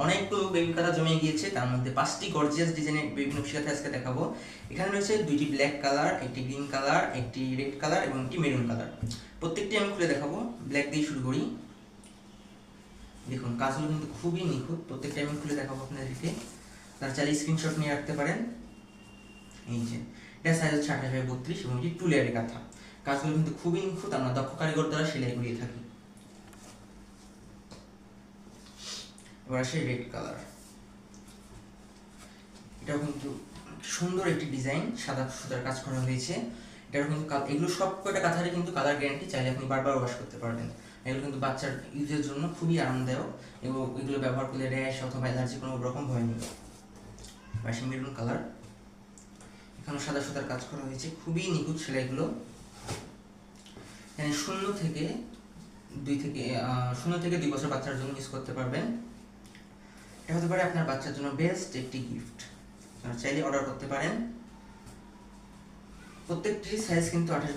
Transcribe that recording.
অনেকগুলো বেবি কাঁথা জমে গিয়েছে, তার মধ্যে 5টি গর্জিয়াস ডিজাইনের বেবি নকশি কাঁথা আজকে দেখাবো। এখানে রয়েছে 2টি ব্ল্যাক কালার, একটি গ্রিন কালার, একটি রেড কালার এবং একটি মেরুন কালার। প্রত্যেকটি আমি খুলে দেখাবো। ব্ল্যাক দিয়ে শুরু করি। দেখুন কাজগুলো কিন্তু খুবই নিখুঁত, প্রত্যেকটা আমি খুলে দেখাবো আপনাদেরকে। তারা চাইলে স্ক্রিনশট নিয়ে রাখতে পারেন। এই যে এটা সাইজ হচ্ছে 28x32 এবং এটি 2 লেয়ারের কাঁথা। কাজগুলো কিন্তু খুবই নিখুঁত, আমরা দক্ষ কারিগর দ্বারা সেলাই করিয়ে থাকি। এবার আসে রেড কালার। এটাও কিন্তু সুন্দর একটি ডিজাইন, সাদা সুতার কাজ করা হয়েছে। এটাও কিন্তু এগুলো সব কয়টা কাঁথারই কিন্তু কালার গ্যারান্টি, চাইলে আপনি বারবার ওয়াশ করতে পারবেন। এগুলো কিন্তু বাচ্চার ইউজের জন্য খুবই আরামদায়ক এবং এগুলো ব্যবহার করলে র্যাশ অথবা অ্যালার্জি কোনো রকম ভয় নেই। আসে মেরুন কালার। এখানে সাদা সুতার কাজ করা হয়েছে, খুবই নিখুঁত সেলাইগুলো। এখানে 0 থেকে 2 বছর বাচ্চার জন্য ইউজ করতে পারবেন। এটা হতে পারে আপনার বাচ্চার জন্য বেস্ট একটি গিফট। চাইলে অর্ডার করতে পারেন। প্রত্যেকটি সাইজ কিন্তু 28